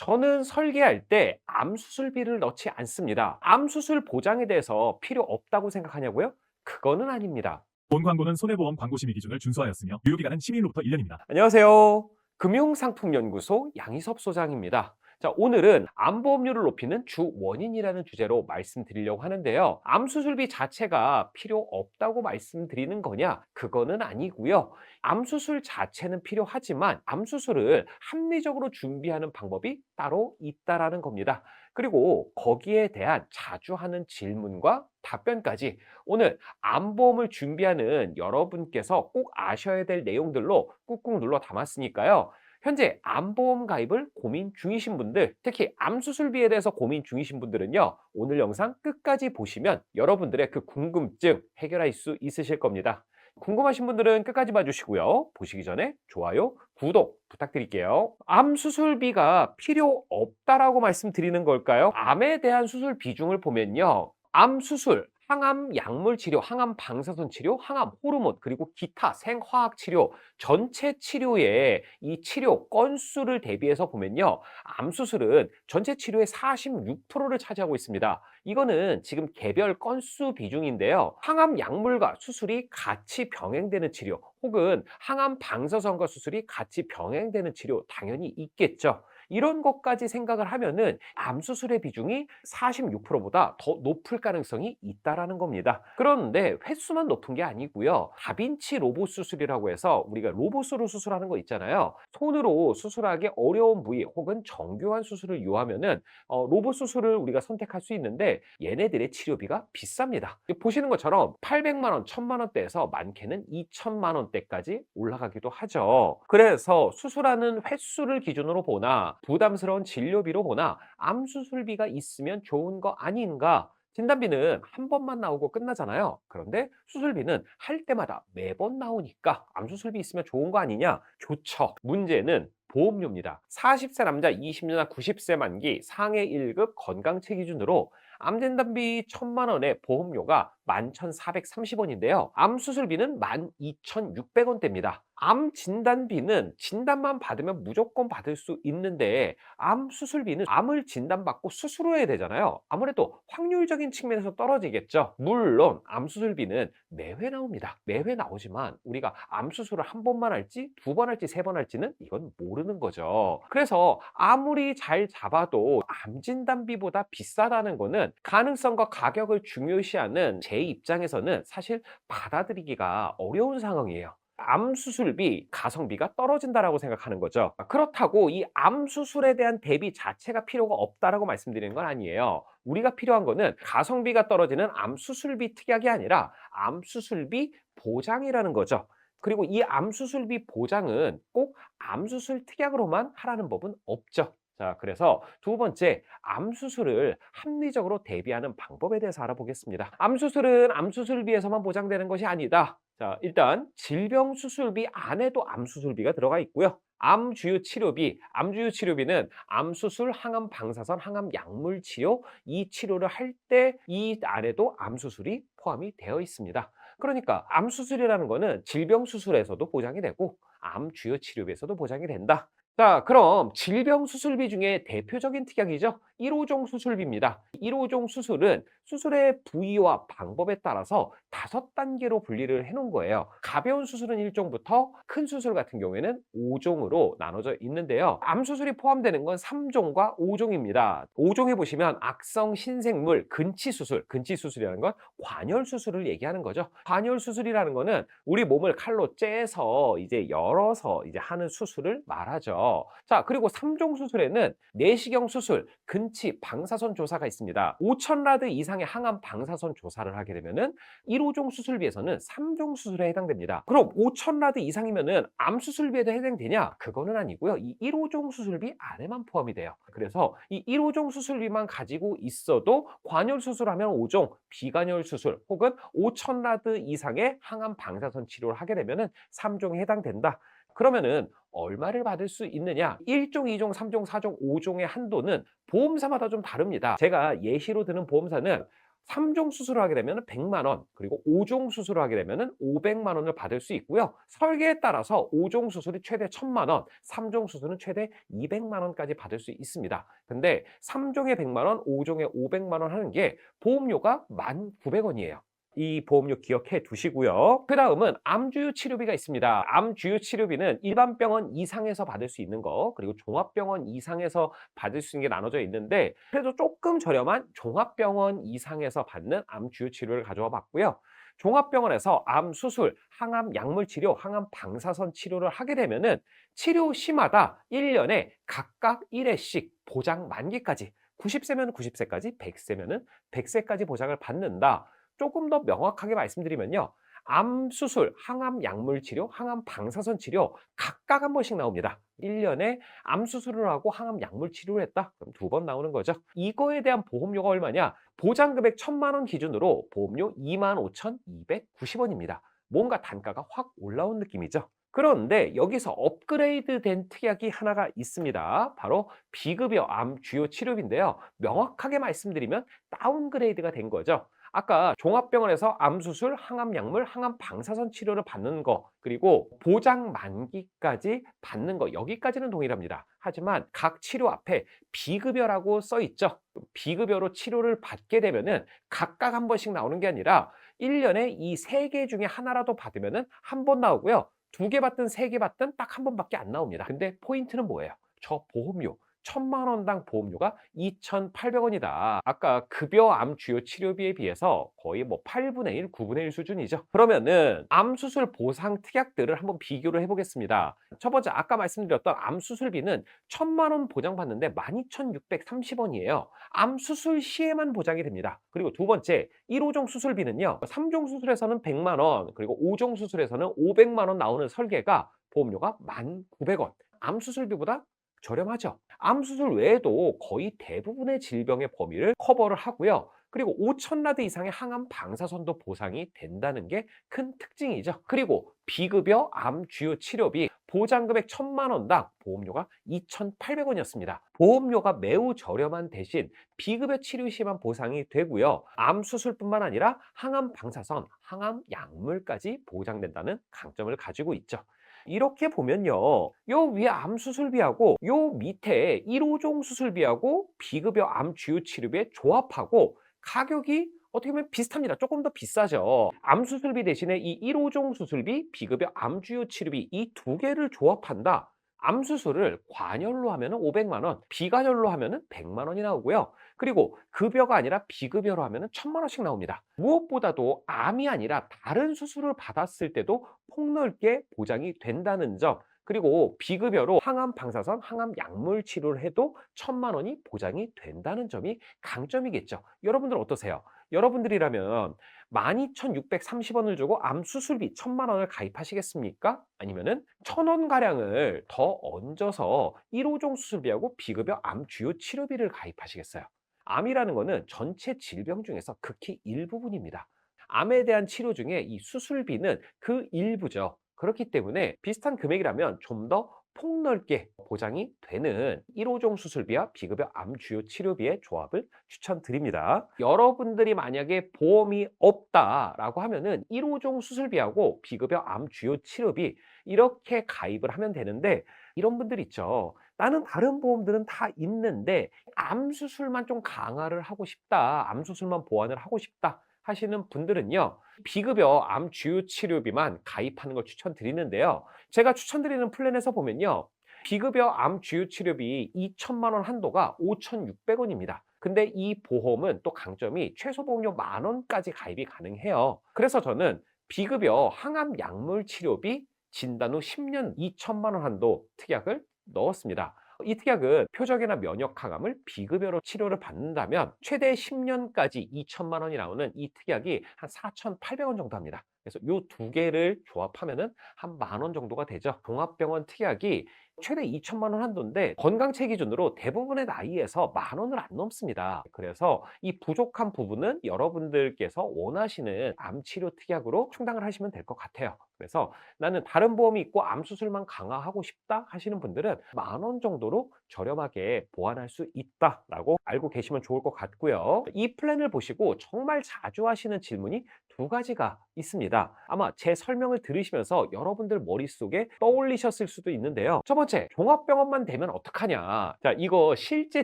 저는 설계할 때 암수술비를 넣지 않습니다. 암수술 보장에 대해서 필요 없다고 생각하냐고요? 그거는 아닙니다. 본 광고는 손해보험 광고심의 기준을 준수하였으며 유효기간은 시민으로부터 1년입니다. 안녕하세요. 금융상품연구소 양희섭 소장입니다. 자, 오늘은 암보험료를 높이는 주 원인이라는 주제로 말씀드리려고 하는데요. 암수술비 자체가 필요 없다고 말씀드리는 거냐? 그거는 아니고요. 암수술 자체는 필요하지만 암수술을 합리적으로 준비하는 방법이 따로 있다라는 겁니다. 그리고 거기에 대한 자주 하는 질문과 답변까지 오늘 암보험을 준비하는 여러분께서 꼭 아셔야 될 내용들로 꾹꾹 눌러 담았으니까요. 현재 암보험 가입을 고민 중이신 분들, 특히 암수술비에 대해서 고민 중이신 분들은요, 오늘 영상 끝까지 보시면 여러분들의 그 궁금증 해결할 수 있으실 겁니다. 궁금하신 분들은 끝까지 봐주시고요. 보시기 전에 좋아요, 구독 부탁드릴게요. 암 수술비가 필요 없다라고 말씀드리는 걸까요? 암에 대한 수술 비중을 보면요. 암 수술, 항암 약물 치료, 항암 방사선 치료, 항암 호르몬, 그리고 기타 생화학 치료, 전체 치료의 이 치료 건수를 대비해서 보면요. 암 수술은 전체 치료의 46%를 차지하고 있습니다. 이거는 지금 개별 건수 비중인데요. 항암 약물과 수술이 같이 병행되는 치료, 혹은 항암 방사선과 수술이 같이 병행되는 치료 당연히 있겠죠. 이런 것까지 생각을 하면은 암 수술의 비중이 46%보다 더 높을 가능성이 있다라는 겁니다. 그런데 횟수만 높은 게 아니고요. 다빈치 로봇 수술이라고 해서 우리가 로봇으로 수술하는 거 있잖아요. 손으로 수술하기 어려운 부위 혹은 정교한 수술을 요하면은 로봇 수술을 우리가 선택할 수 있는데 얘네들의 치료비가 비쌉니다. 보시는 것처럼 800만 원, 1000만 원대에서 많게는 2000만 원대까지 올라가기도 하죠. 그래서 수술하는 횟수를 기준으로 보나 부담스러운 진료비로 보나 암 수술비가 있으면 좋은 거 아닌가? 진단비는 한 번만 나오고 끝나잖아요. 그런데 수술비는 할 때마다 매번 나오니까 암 수술비 있으면 좋은 거 아니냐? 좋죠. 문제는 보험료입니다. 40세 남자 20년 90세 만기 상해 1급 건강체 기준으로 암 진단비 1000만 원의 보험료가 11,430원인데요. 암 수술비는 12,600원대입니다. 암 진단비는 진단만 받으면 무조건 받을 수 있는데 암 수술비는 암을 진단받고 수술해야 되잖아요. 아무래도 확률적인 측면에서 떨어지겠죠. 물론 암 수술비는 매회 나옵니다. 매회 나오지만 우리가 암 수술을 한 번만 할지 두 번 할지 세 번 할지는 이건 모르는 거죠. 그래서 아무리 잘 잡아도 암 진단비보다 비싸다는 거는 가능성과 가격을 중요시하는 제 입장에서는 사실 받아들이기가 어려운 상황이에요. 암 수술비, 가성비가 떨어진다라고 생각하는 거죠. 그렇다고 이 암 수술에 대한 대비 자체가 필요가 없다라고 말씀드리는 건 아니에요. 우리가 필요한 거는 가성비가 떨어지는 암 수술비 특약이 아니라 암 수술비 보장이라는 거죠. 그리고 이 암 수술비 보장은 꼭 암 수술 특약으로만 하라는 법은 없죠. 자, 그래서 두 번째, 암 수술을 합리적으로 대비하는 방법에 대해서 알아보겠습니다. 암 수술은 암 수술비에서만 보장되는 것이 아니다. 자, 일단 질병 수술비 안에도 암 수술비가 들어가 있고요. 암 주요 치료비, 암 주요 치료비는 암 수술, 항암 방사선, 항암 약물 치료 이 치료를 할 때 이 안에도 암 수술이 포함이 되어 있습니다. 그러니까 암 수술이라는 거는 질병 수술에서도 보장이 되고 암 주요 치료비에서도 보장이 된다. 자, 그럼 질병 수술비 중에 대표적인 특약이죠. 1호종 수술비입니다. 1호종 수술은 수술의 부위와 방법에 따라서 5단계로 분리를 해 놓은 거예요. 가벼운 수술은 1종부터 큰 수술 같은 경우에는 5종으로 나눠져 있는데요. 암 수술이 포함되는 건 3종과 5종입니다. 5종에 보시면 악성 신생물 근치 수술, 근치 수술이라는 건 관열 수술을 얘기하는 거죠. 관열 수술이라는 거는 우리 몸을 칼로 째서 이제 열어서 이제 하는 수술을 말하죠. 자, 그리고 3종 수술에는 내시경 수술, 근치, 방사선 조사가 있습니다. 5,000라드 이상의 항암 방사선 조사를 하게 되면은 1호종 수술비에서는 3종 수술에 해당됩니다. 그럼 5,000라드 이상이면은 암 수술비에도 해당되냐? 그거는 아니고요. 이 1호종 수술비 안에만 포함이 돼요. 그래서 이 1호종 수술비만 가지고 있어도 관열 수술하면 5종, 비관열 수술 혹은 5,000라드 이상의 항암 방사선 치료를 하게 되면은 3종에 해당된다. 그러면은 얼마를 받을 수 있느냐? 1종, 2종, 3종, 4종, 5종의 한도는 보험사마다 좀 다릅니다. 제가 예시로 드는 보험사는 3종 수술을 하게 되면 100만 원, 그리고 5종 수술을 하게 되면 500만 원을 받을 수 있고요. 설계에 따라서 5종 수술이 최대 1000만 원, 3종 수술은 최대 200만 원까지 받을 수 있습니다. 근데 3종에 100만 원, 5종에 500만 원 하는 게 보험료가 1,900원이에요. 이 보험료 기억해 두시고요. 그 다음은 암주유 치료비가 있습니다. 암주유 치료비는 일반 병원 이상에서 받을 수 있는 거, 그리고 종합병원 이상에서 받을 수 있는 게 나눠져 있는데, 그래도 조금 저렴한 종합병원 이상에서 받는 암주유 치료를 가져와 봤고요. 종합병원에서 암 수술, 항암 약물 치료, 항암 방사선 치료를 하게 되면은 치료 시마다 1년에 각각 1회씩 보장 만기까지, 90세면 90세까지, 100세면은 100세까지 보장을 받는다. 조금 더 명확하게 말씀드리면요. 암 수술, 항암 약물 치료, 항암 방사선 치료 각각 한 번씩 나옵니다. 1년에 암 수술을 하고 항암 약물 치료를 했다? 그럼 2번 나오는 거죠. 이거에 대한 보험료가 얼마냐? 보장 금액 1,000만 원 기준으로 보험료 25,290원입니다. 뭔가 단가가 확 올라온 느낌이죠. 그런데 여기서 업그레이드 된 특약이 하나가 있습니다. 바로 비급여 암 주요 치료비인데요. 명확하게 말씀드리면 다운그레이드가 된 거죠. 아까 종합병원에서 암수술, 항암약물, 항암 방사선 치료를 받는 거, 그리고 보장 만기까지 받는 거, 여기까지는 동일합니다. 하지만 각 치료 앞에 비급여라고 써 있죠. 비급여로 치료를 받게 되면은 각각 한 번씩 나오는 게 아니라 1년에 이 3개 중에 하나라도 받으면은 한 번 나오고요. 2개 받든 3개 받든 딱 한 번밖에 안 나옵니다. 근데 포인트는 뭐예요? 저 보험료. 1,000만 원당 보험료가 2,800원이다. 아까 급여 암 주요 치료비에 비해서 거의 뭐 8분의 1, 9분의 1 수준이죠. 그러면은 암 수술 보상 특약들을 한번 비교를 해보겠습니다. 첫 번째 아까 말씀드렸던 암 수술비는 1,000만 원 보장받는데 12,630원이에요. 암 수술 시에만 보장이 됩니다. 그리고 두 번째 1호종 수술비는요. 3종 수술에서는 100만 원, 그리고 5종 수술에서는 500만 원 나오는 설계가 보험료가 1,900원. 암 수술비보다 저렴하죠. 암 수술 외에도 거의 대부분의 질병의 범위를 커버를 하고요. 그리고 5,000라드 이상의 항암 방사선도 보상이 된다는 게 큰 특징이죠. 그리고 비급여 암 주요 치료비 보장금액 1,000만 원당 보험료가 2,800원이었습니다. 보험료가 매우 저렴한 대신 비급여 치료 시에만 보상이 되고요. 암 수술뿐만 아니라 항암 방사선, 항암 약물까지 보장된다는 강점을 가지고 있죠. 이렇게 보면요. 요 위에 암 수술비하고 요 밑에 1호종 수술비하고 비급여 암 주요 치료비의 조합하고 가격이 어떻게 보면 비슷합니다. 조금 더 비싸죠. 암 수술비 대신에 이 1호종 수술비, 비급여 암 주요 치료비 이 두 개를 조합한다. 암 수술을 관열로 하면은 500만 원, 비관열로 하면은 100만 원이 나오고요. 그리고 급여가 아니라 비급여로 하면은 1,000만 원씩 나옵니다. 무엇보다도 암이 아니라 다른 수술을 받았을 때도 폭넓게 보장이 된다는 점, 그리고 비급여로 항암 방사선, 항암 약물 치료를 해도 1,000만 원이 보장이 된다는 점이 강점이겠죠. 여러분들 어떠세요? 여러분들이라면 12,630원을 주고 암 수술비 1,000만 원을 가입하시겠습니까? 아니면은 1,000원 가량을 더 얹어서 1호종 수술비하고 비급여 암 주요 치료비를 가입하시겠어요? 암이라는 거는 전체 질병 중에서 극히 일부분입니다. 암에 대한 치료 중에 이 수술비는 그 일부죠. 그렇기 때문에 비슷한 금액이라면 좀 더 폭넓게 보장이 되는 1호종 수술비와 비급여 암 주요 치료비의 조합을 추천드립니다. 여러분들이 만약에 보험이 없다라고 하면은 1호종 수술비하고 비급여 암 주요 치료비 이렇게 가입을 하면 되는데, 이런 분들 있죠. 나는 다른 보험들은 다 있는데 암 수술만 좀 강화를 하고 싶다. 암 수술만 보완을 하고 싶다. 하시는 분들은요. 비급여 암 주요 치료비만 가입하는 걸 추천드리는데요. 제가 추천드리는 플랜에서 보면요. 비급여 암 주요 치료비 2,000만 원 한도가 5,600원입니다. 근데 이 보험은 또 강점이 최소 보험료 10,000원까지 가입이 가능해요. 그래서 저는 비급여 항암 약물 치료비 진단 후 10년 2,000만 원 한도 특약을 넣었습니다. 이 특약은 표적이나 면역 항암을 비급여로 치료를 받는다면 최대 10년까지 2,000만 원이 나오는 이 특약이 한 4,800원 정도 합니다. 그래서 요 두 개를 조합하면은 한 10,000원 정도가 되죠. 종합병원 특약이 최대 2,000만 원 한도인데 건강체 기준으로 대부분의 나이에서 10,000원을 안 넘습니다. 그래서 이 부족한 부분은 여러분들께서 원하시는 암 치료 특약으로 충당을 하시면 될 것 같아요. 그래서 나는 다른 보험이 있고 암 수술만 강화하고 싶다 하시는 분들은 10,000원 정도로 저렴하게 보완할 수 있다라고 알고 계시면 좋을 것 같고요. 이 플랜을 보시고 정말 자주 하시는 질문이 두 가지가 있습니다. 아마 제 설명을 들으시면서 여러분들 머릿속에 떠올리셨을 수도 있는데요. 첫 번째, 종합병원만 되면 어떡하냐. 자, 이거 실제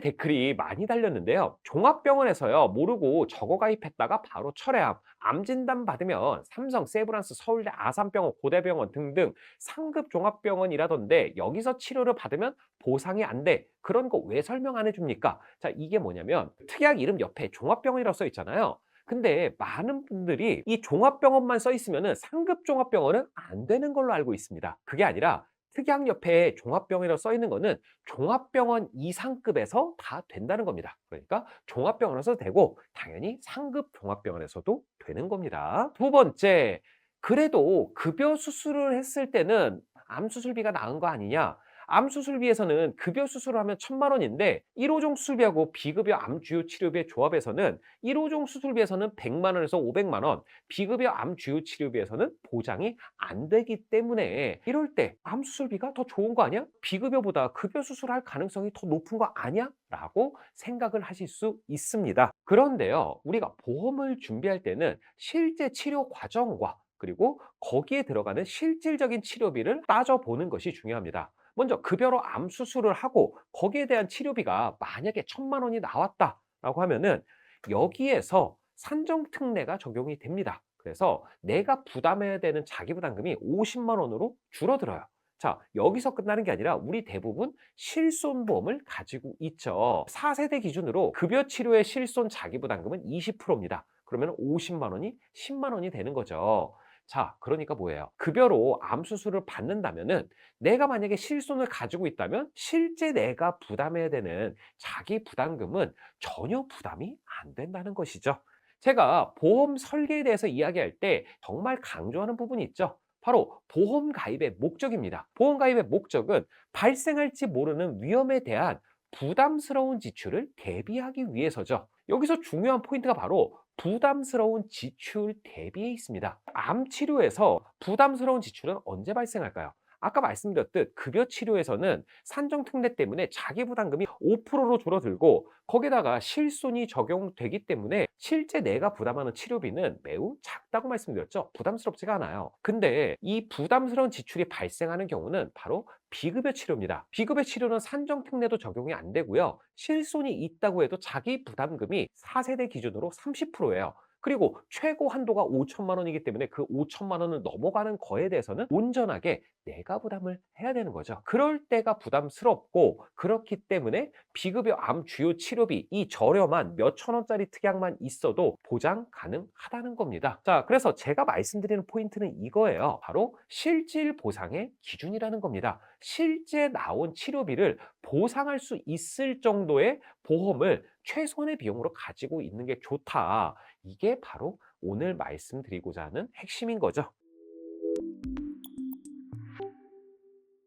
댓글이 많이 달렸는데요. 종합병원에서요, 모르고 저거 가입했다가 바로 철회암, 암 진단 받으면 삼성, 세브란스, 서울대, 아산병원, 고대병원 등등 상급 종합병원이라던데 여기서 치료를 받으면 보상이 안 돼. 그런 거 왜 설명 안 해줍니까? 자, 이게 뭐냐면 특약 이름 옆에 종합병원이라고 써 있잖아요. 근데 많은 분들이 이 종합병원만 써 있으면은 상급 종합병원은 안 되는 걸로 알고 있습니다. 그게 아니라 특약 옆에 종합병원이라고 써 있는 거는 종합병원 이상급에서 다 된다는 겁니다. 그러니까 종합병원에서도 되고 당연히 상급 종합병원에서도 되는 겁니다. 두 번째, 그래도 급여 수술을 했을 때는 암 수술비가 나은 거 아니냐? 암 수술비에서는 급여 수술을 하면 1,000만 원인데 1호종 수술비하고 비급여 암 주요 치료비의 조합에서는 1호종 수술비에서는 100만 원에서 500만 원, 비급여 암 주요 치료비에서는 보장이 안 되기 때문에 이럴 때 암 수술비가 더 좋은 거 아니야? 비급여보다 급여 수술할 가능성이 더 높은 거 아니야? 라고 생각을 하실 수 있습니다. 그런데요, 우리가 보험을 준비할 때는 실제 치료 과정과 그리고 거기에 들어가는 실질적인 치료비를 따져보는 것이 중요합니다. 먼저 급여로 암 수술을 하고 거기에 대한 치료비가 만약에 1,000만 원이 나왔다라고 하면은 여기에서 산정특례가 적용이 됩니다. 그래서 내가 부담해야 되는 자기부담금이 50만 원으로 줄어들어요. 자, 여기서 끝나는 게 아니라 우리 대부분 실손보험을 가지고 있죠. 4세대 기준으로 급여 치료의 실손 자기부담금은 20%입니다. 그러면 50만 원이 10만 원이 되는 거죠. 자, 그러니까 뭐예요? 급여로 암 수술을 받는다면은 내가 만약에 실손을 가지고 있다면 실제 내가 부담해야 되는 자기 부담금은 전혀 부담이 안 된다는 것이죠. 제가 보험 설계에 대해서 이야기할 때 정말 강조하는 부분이 있죠. 바로 보험 가입의 목적입니다. 보험 가입의 목적은 발생할지 모르는 위험에 대한 부담스러운 지출을 대비하기 위해서죠. 여기서 중요한 포인트가 바로 부담스러운 지출 대비에 있습니다. 암 치료에서 부담스러운 지출은 언제 발생할까요? 아까 말씀드렸듯 급여 치료에서는 산정특례 때문에 자기부담금이 5%로 줄어들고 거기다가 실손이 적용되기 때문에 실제 내가 부담하는 치료비는 매우 작다고 말씀드렸죠. 부담스럽지가 않아요. 근데 이 부담스러운 지출이 발생하는 경우는 바로 비급여 치료입니다. 비급여 치료는 산정특례도 적용이 안 되고요. 실손이 있다고 해도 자기 부담금이 4세대 기준으로 30%예요. 그리고 최고 한도가 5천만 원이기 때문에 그 5천만 원을 넘어가는 거에 대해서는 온전하게 내가 부담을 해야 되는 거죠. 그럴 때가 부담스럽고 그렇기 때문에 비급여 암 주요 치료비 이 저렴한 몇천 원짜리 특약만 있어도 보장 가능하다는 겁니다. 자, 그래서 제가 말씀드리는 포인트는 이거예요. 바로 실질 보상의 기준이라는 겁니다. 실제 나온 치료비를 보상할 수 있을 정도의 보험을 최소한의 비용으로 가지고 있는 게 좋다. 이게 바로 오늘 말씀드리고자 하는 핵심인 거죠.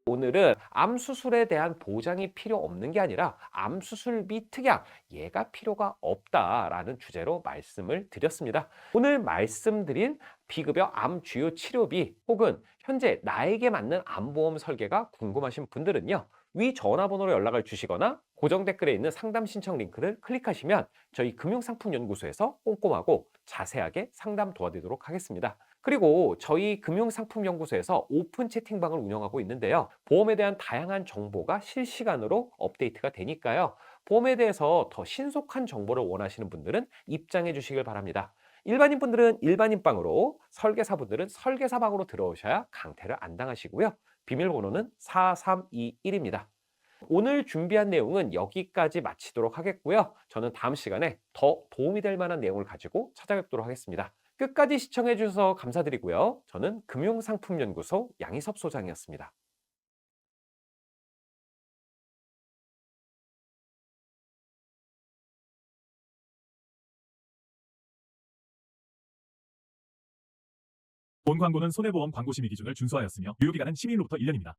오늘은 암 수술에 대한 보장이 필요 없는 게 아니라 암 수술비 특약 얘가 필요가 없다라는 주제로 말씀을 드렸습니다. 오늘 말씀드린 비급여 암 주요 치료비 혹은 현재 나에게 맞는 암보험 설계가 궁금하신 분들은요. 위 전화번호로 연락을 주시거나 고정 댓글에 있는 상담 신청 링크를 클릭하시면 저희 금융상품연구소에서 꼼꼼하고 자세하게 상담 도와드리도록 하겠습니다. 그리고 저희 금융상품연구소에서 오픈 채팅방을 운영하고 있는데요. 보험에 대한 다양한 정보가 실시간으로 업데이트가 되니까요. 보험에 대해서 더 신속한 정보를 원하시는 분들은 입장해 주시길 바랍니다. 일반인 분들은 일반인 방으로, 설계사분들은 설계사 방으로 들어오셔야 강퇴를 안 당하시고요. 비밀번호는 4321입니다. 오늘 준비한 내용은 여기까지 마치도록 하겠고요. 저는 다음 시간에 더 도움이 될 만한 내용을 가지고 찾아뵙도록 하겠습니다. 끝까지 시청해 주셔서 감사드리고요. 저는 금융상품연구소 양희섭 소장이었습니다. 본 광고는 손해보험 광고 심의 기준을 준수하였으며 유효기간은 12일로부터 1년입니다.